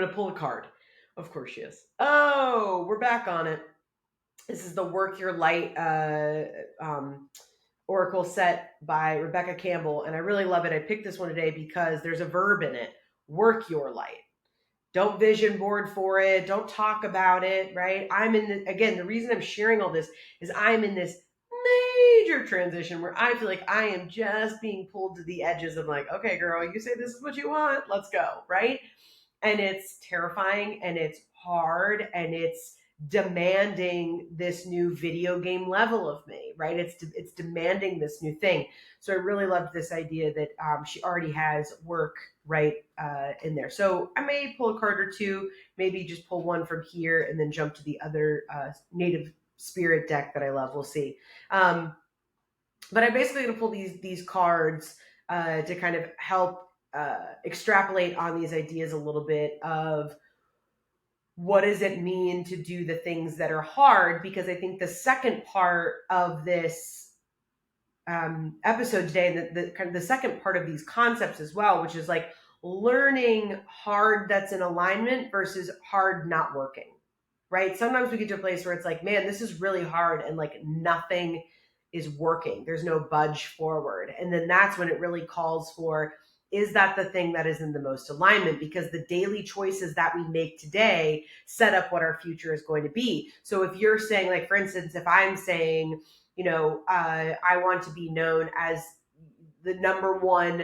going to pull a card. Of course she is. Oh, we're back on it. This is the Work Your Light Oracle set by Rebecca Campbell, and I really love it. I picked this one today because there's a verb in it. Work your light. Don't vision board for it. Don't talk about it, right? Again, the reason I'm sharing all this is I'm in this major transition where I feel like I am just being pulled to the edges of like, okay, girl, you say this is what you want. Let's go, right? And it's terrifying and it's hard and it's demanding this new video game level of me, right? It's demanding this new thing. So I really loved this idea that she already has work right in there. So I may pull a card or two, maybe just pull one from here and then jump to the other native spirit deck that I love. We'll see. But I'm basically going to pull these cards to kind of help extrapolate on these ideas a little bit of what does it mean to do the things that are hard, because I think the second part of this episode today, and the kind of the second part of these concepts as well, which is like learning hard that's in alignment versus hard not working, right? Sometimes we get to a place where it's like, man, this is really hard and like nothing is working. There's no budge forward. And then that's when it really calls for, is that the thing that is in the most alignment? Because the daily choices that we make today set up what our future is going to be. So if you're saying, like, for instance, if I'm saying, I want to be known as the number one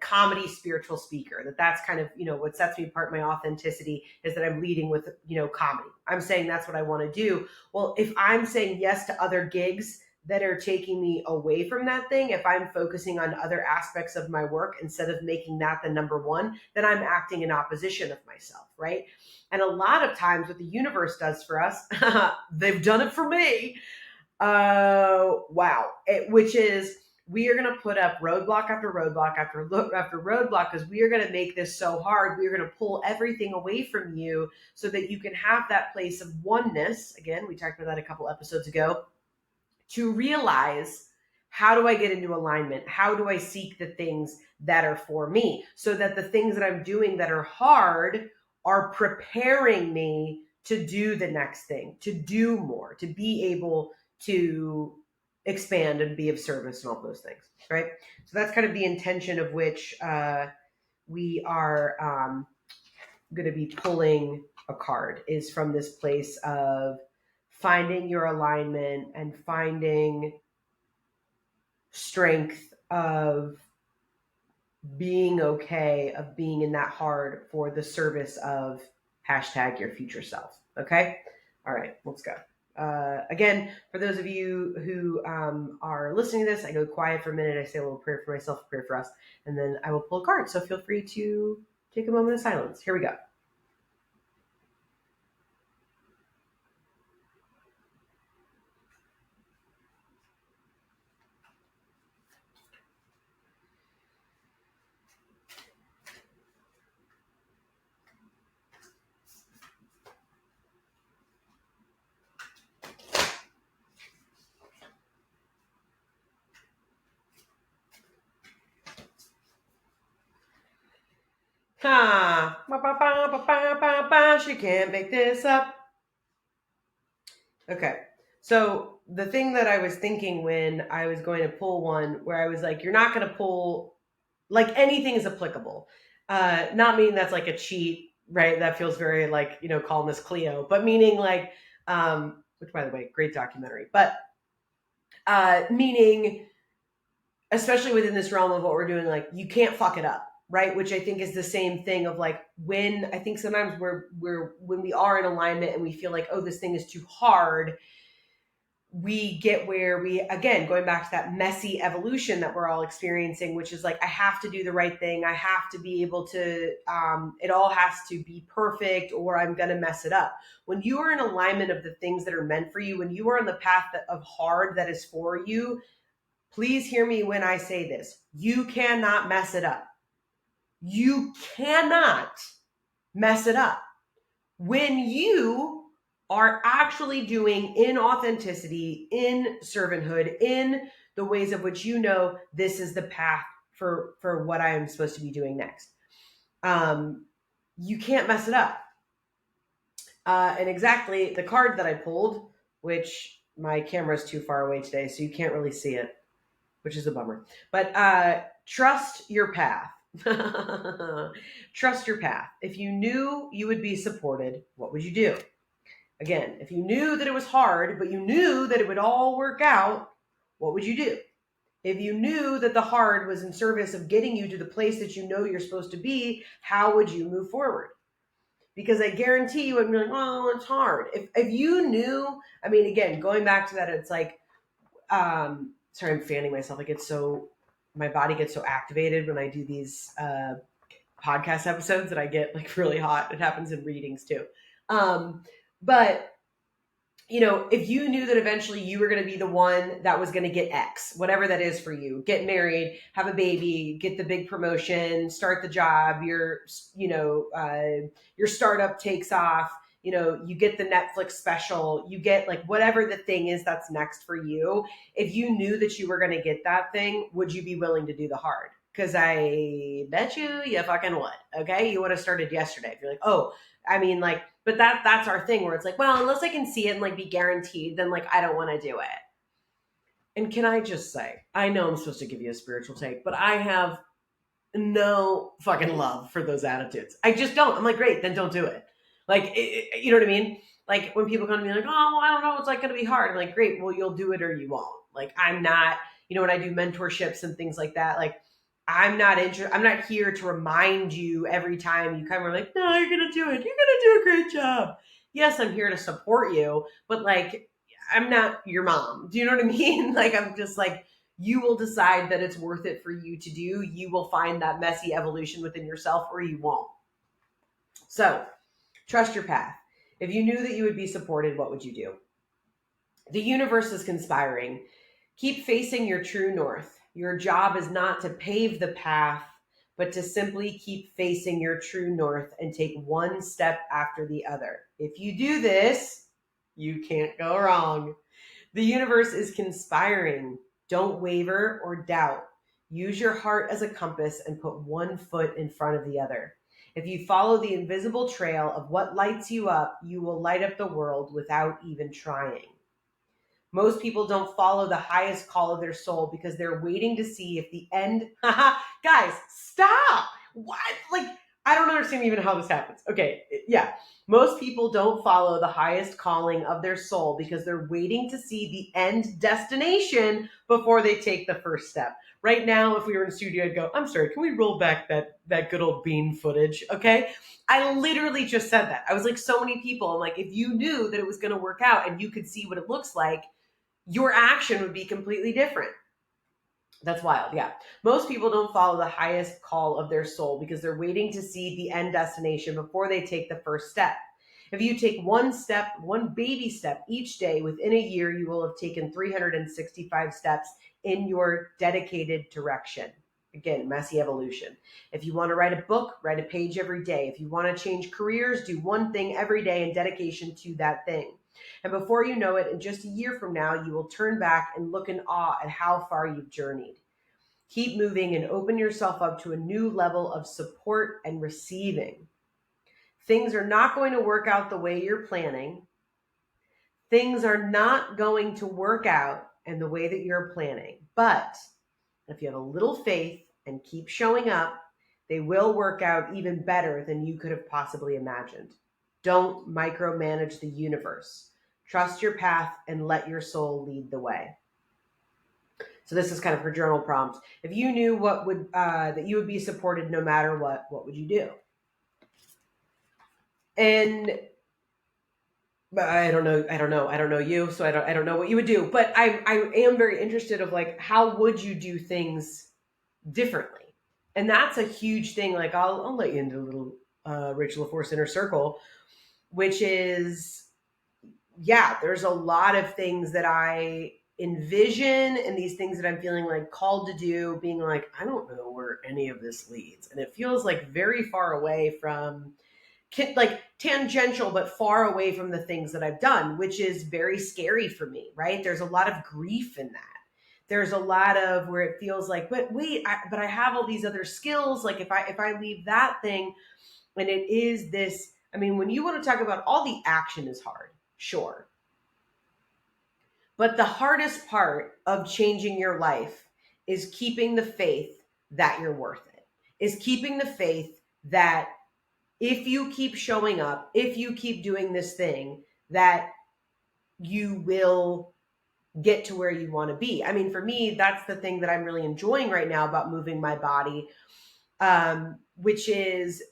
comedy spiritual speaker, that's kind of, what sets me apart, my authenticity is that I'm leading with, comedy. I'm saying that's what I want to do. Well, if I'm saying yes to other gigs that are taking me away from that thing, if I'm focusing on other aspects of my work instead of making that the number one, then I'm acting in opposition of myself, right? And a lot of times what the universe does for us, they've done it for me, which is we are going to put up roadblock after roadblock after roadblock because we are going to make this so hard. We are going to pull everything away from you so that you can have that place of oneness. Again, we talked about that a couple episodes ago, to realize, how do I get into alignment? How do I seek the things that are for me so that the things that I'm doing that are hard are preparing me to do the next thing, to do more, to be able to expand and be of service and all those things, right? So that's kind of the intention of which we are going to be pulling a card, is from this place of finding your alignment and finding strength of being okay, of being in that hard for the service of hashtag your future self. Okay. All right, let's go. Again, for those of you who are listening to this, I go quiet for a minute. I say a little prayer for myself, a prayer for us, and then I will pull a card. So feel free to take a moment of silence. Here we go. She can't make this up. Okay. So the thing that I was thinking when I was going to pull one, where I was like, you're not going to pull, like, anything is applicable. Not meaning that's like a cheat, right? That feels very like, call Miss Cleo, but meaning like, which by the way, great documentary, but meaning, especially within this realm of what we're doing, like, you can't fuck it up, right? Which I think is the same thing of like, when I think sometimes when we are in alignment and we feel like, oh, this thing is too hard, we get where we, again, going back to that messy evolution that we're all experiencing, which is like, I have to do the right thing. I have to be able to, it all has to be perfect or I'm going to mess it up. When you are in alignment of the things that are meant for you, when you are on the path of hard that is for you, please hear me when I say this. You cannot mess it up. You cannot mess it up. When you are actually doing in authenticity, in servanthood, in the ways of which this is the path for what I am supposed to be doing next. you can't mess it up. And exactly the card that I pulled, which my camera is too far away today, so you can't really see it, which is a bummer. But trust your path. Trust your path. If you knew you would be supported, what would you do? Again, if you knew that it was hard, but you knew that it would all work out, what would you do? If you knew that the hard was in service of getting you to the place that you know you're supposed to be, how would you move forward? Because I guarantee you would be like, well, it's hard. If you knew, I mean, again, going back to that, it's like, sorry, I'm fanning myself. I get so, my body gets so activated when I do these podcast episodes that I get like really hot. It happens in readings too. But if you knew that eventually you were going to be the one that was going to get X, whatever that is for you, get married, have a baby, get the big promotion, start the job, your startup takes off, you get the Netflix special, you get like whatever the thing is that's next for you. If you knew that you were going to get that thing, would you be willing to do the hard? Because I bet you fucking would. Okay. You would have started yesterday. If you're like, oh, I mean, like, but that's our thing where it's like, well, unless I can see it and like be guaranteed, then like I don't want to do it. And can I just say, I know I'm supposed to give you a spiritual take, but I have no fucking love for those attitudes. I just don't. I'm like, great, then don't do it. Like, you know what I mean? Like when people come to me like, oh, well, I don't know, it's like going to be hard. I'm like, great, well, you'll do it or you won't. Like, I'm not, when I do mentorships and things like that, like, I'm not here to remind you every time you come. We're like, no, you're gonna do it. You're gonna do a great job. Yes, I'm here to support you, but like, I'm not your mom. Do you know what I mean? Like, I'm just like, you will decide that it's worth it for you to do. You will find that messy evolution within yourself, or you won't. So, trust your path. If you knew that you would be supported, what would you do? The universe is conspiring. Keep facing your true north. Your job is not to pave the path, but to simply keep facing your true north and take one step after the other. If you do this, you can't go wrong. The universe is conspiring. Don't waver or doubt. Use your heart as a compass and put one foot in front of the other. If you follow the invisible trail of what lights you up, you will light up the world without even trying. Most people don't follow the highest call of their soul because they're waiting to see if the end. Guys, stop. What? Like, I don't understand even how this happens. Okay, yeah. Most people don't follow the highest calling of their soul because they're waiting to see the end destination before they take the first step. Right now, if we were in studio, I'd go, I'm sorry, can we roll back that good old bean footage? Okay. I literally just said that. I was like, so many people. I'm like, if you knew that it was going to work out and you could see what it looks like, your action would be completely different. That's wild. Yeah. Most people don't follow the highest call of their soul because they're waiting to see the end destination before they take the first step. If you take one step, one baby step each day within a year, you will have taken 365 steps in your dedicated direction. Again, messy evolution. If you want to write a book, write a page every day. If you want to change careers, do one thing every day in dedication to that thing. And before you know it, in just a year from now, you will turn back and look in awe at how far you've journeyed. Keep moving and open yourself up to a new level of support and receiving. Things are not going to work out the way you're planning. Things are not going to work out in the way that you're planning. But if you have a little faith and keep showing up, they will work out even better than you could have possibly imagined. Don't micromanage the universe. Trust your path and let your soul lead the way. So this is kind of her journal prompt. If you knew that you would be supported no matter what would you do? And I don't know you, so I don't know what you would do. But I am very interested of like, how would you do things differently? And that's a huge thing. Like I'll let you into a little Rachel LaForce inner circle, which is, yeah, there's a lot of things that I envision and these things that I'm feeling like called to do, being like, I don't know where any of this leads. And it feels like very far away from, like tangential, but far away from the things that I've done, which is very scary for me, right? There's a lot of grief in that. There's a lot of where it feels like, but wait, but I have all these other skills. Like if I leave that thing, And it is this, I mean, when you want to talk about all the action is hard, sure. But the hardest part of changing your life is keeping the faith that you're worth it, is keeping the faith that if you keep showing up, if you keep doing this thing, that you will get to where you want to be. I mean, for me, that's the thing that I'm really enjoying right now about moving my body, which is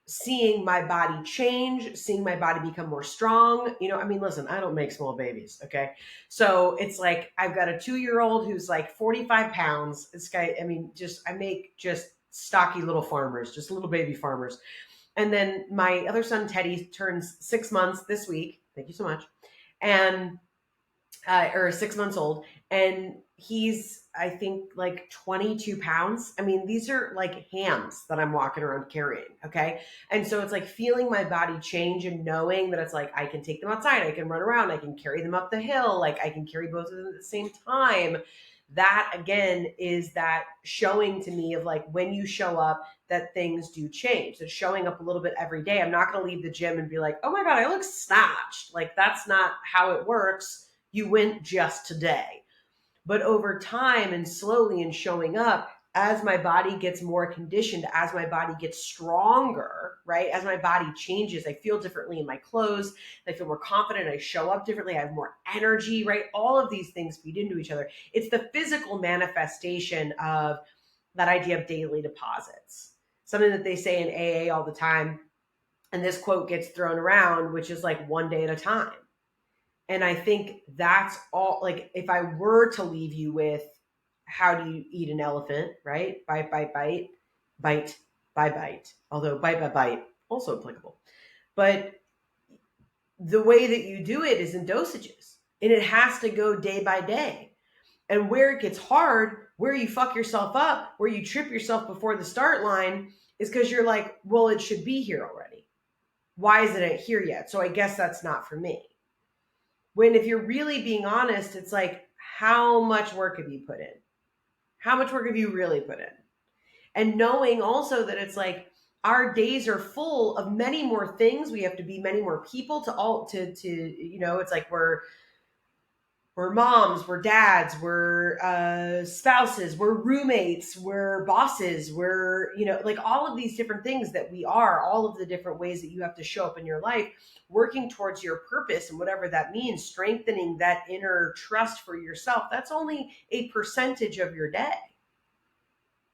seeing my body change, seeing my body become more strong. You know, I mean, listen, I don't make small babies. Okay. So it's like, I've got a 2-year-old who's like 45 pounds. This guy, I mean, I make just stocky little farmers, just little baby farmers. And then my other son, Teddy, turns 6 months this week. Thank you so much. And or 6 months old, and he's, I think, like 22 pounds. I mean, these are like hams that I'm walking around carrying. Okay. And so it's like feeling my body change and knowing that it's like I can take them outside, I can run around, I can carry them up the hill, like I can carry both of them at the same time. That again is that showing to me of like when you show up, that things do change. That showing up a little bit every day. I'm not going to leave the gym and be like, oh my God, I look snatched. Like that's not how it works. You went just today. But over time and slowly and showing up, as my body gets more conditioned, as my body gets stronger, right? As my body changes, I feel differently in my clothes. I feel more confident. I show up differently. I have more energy, right? All of these things feed into each other. It's the physical manifestation of that idea of daily deposits, something that they say in AA all the time. And this quote gets thrown around, which is like one day at a time. And I think that's all, like, if I were to leave you with how do you eat an elephant, right? Bite, bite, bite, bite by bite. Although bite by bite, also applicable. But the way that you do it is in dosages, and it has to go day by day. And where it gets hard, where you fuck yourself up, where you trip yourself before the start line, is because you're like, well, it should be here already. Why isn't it here yet? So I guess that's not for me. When if you're really being honest, it's like, how much work have you put in? How much work have you really put in? And knowing also that it's like our days are full of many more things. We have to be many more people it's like we're moms, we're dads, we're spouses, we're roommates, we're bosses, we're, like all of these different things that we are, all of the different ways that you have to show up in your life, working towards your purpose and whatever that means, strengthening that inner trust for yourself. That's only a percentage of your day.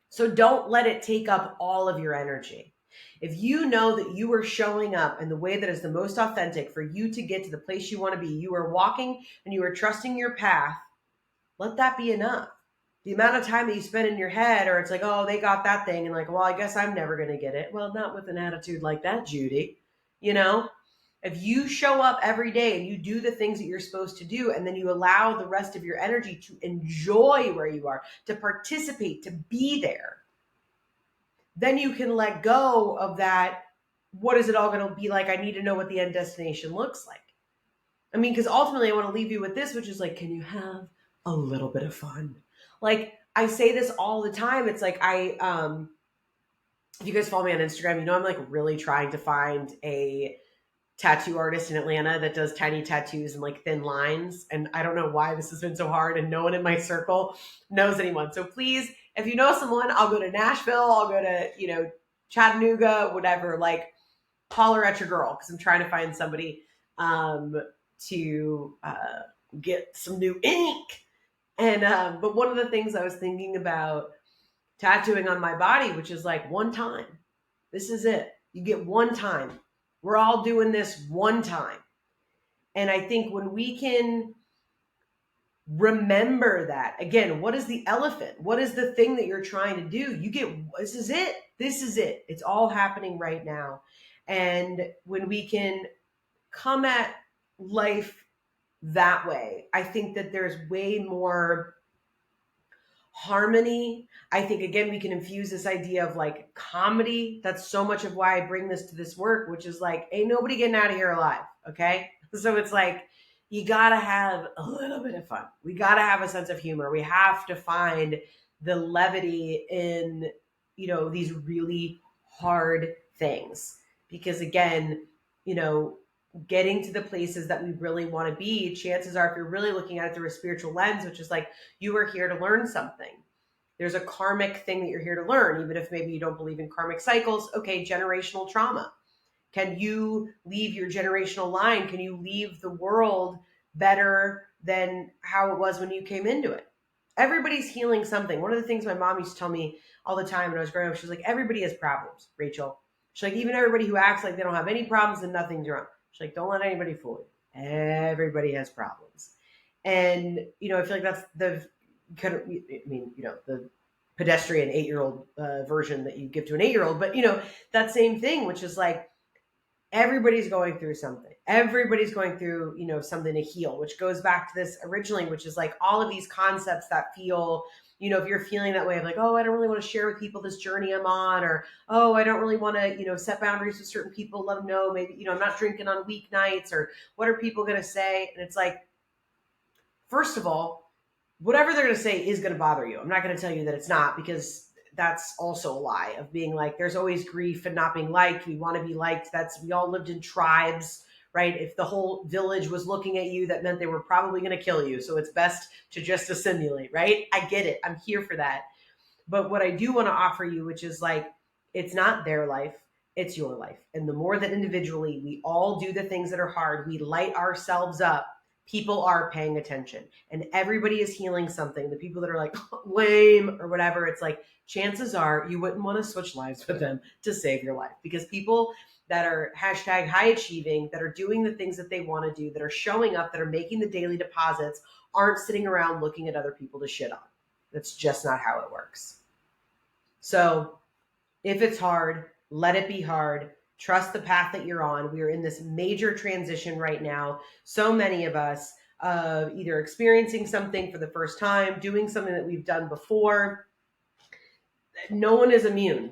So don't let it take up all of your energy. If you know that you are showing up in the way that is the most authentic for you to get to the place you want to be, you are walking and you are trusting your path, let that be enough. The amount of time that you spend in your head, or it's like, oh, they got that thing, and like, well, I guess I'm never going to get it. Well, not with an attitude like that, Judy. If you show up every day and you do the things that you're supposed to do, and then you allow the rest of your energy to enjoy where you are, to participate, to be there, then you can let go of that. What is it all going to be like? I need to know what the end destination looks like. I mean, because ultimately I want to leave you with this, which is like, can you have a little bit of fun? Like I say this all the time. It's like if you guys follow me on Instagram, I'm like really trying to find a tattoo artist in Atlanta that does tiny tattoos and like thin lines. And I don't know why this has been so hard, and no one in my circle knows anyone. So please, if you know someone, I'll go to Nashville, I'll go to, Chattanooga, whatever, like holler at your girl. Cause I'm trying to find somebody to get some new ink. And, but one of the things I was thinking about tattooing on my body, which is like one time, this is it. You get one time. We're all doing this one time. And I think when we can remember that, again, what is the elephant? What is the thing that you're trying to do? This is it. This is it. It's all happening right now. And when we can come at life that way, I think that there's way more harmony. I think, again, we can infuse this idea of like comedy. That's so much of why I bring this to this work, which is like, ain't nobody getting out of here alive. Okay. So it's like, you got to have a little bit of fun. We got to have a sense of humor. We have to find the levity in, these really hard things, because again, you know, getting to the places that we really want to be, chances are, if you're really looking at it through a spiritual lens, which is like, you are here to learn something. There's a karmic thing that you're here to learn, even if maybe you don't believe in karmic cycles. Okay, generational trauma. Can you leave your generational line? Can you leave the world better than how it was when you came into it? Everybody's healing something. One of the things my mom used to tell me all the time when I was growing up, she's like, everybody has problems, Rachel. She's like, even everybody who acts like they don't have any problems and nothing's wrong. She's like, don't let anybody fool you. Everybody has problems. And, I feel like that's the kind of, I mean, the pedestrian 8-year-old version that you give to an 8-year-old, but, that same thing, which is like, everybody's going through something. Everybody's going through, something to heal, which goes back to this originally, which is like all of these concepts that feel, if you're feeling that way of like, oh, I don't really want to share with people this journey I'm on, or, oh, I don't really want to, set boundaries with certain people, let them know maybe, I'm not drinking on weeknights, or what are people going to say? And it's like, first of all, whatever they're going to say is going to bother you. I'm not going to tell you that it's not, because that's also a lie of being like, there's always grief and not being liked. We want to be liked. We all lived in tribes, right? If the whole village was looking at you, that meant they were probably going to kill you. So it's best to just assimilate, right? I get it. I'm here for that. But what I do want to offer you, which is like, it's not their life, it's your life. And the more that individually we all do the things that are hard, we light ourselves up, people are paying attention, and everybody is healing something. The people that are like lame or whatever, it's like, chances are you wouldn't want to switch lives with them to save your life, because people that are hashtag high achieving, that are doing the things that they want to do, that are showing up, that are making the daily deposits, aren't sitting around looking at other people to shit on. That's just not how it works. So if it's hard, let it be hard. Trust the path that you're on. We are in this major transition right now. So many of us either experiencing something for the first time, doing something that we've done before. No one is immune.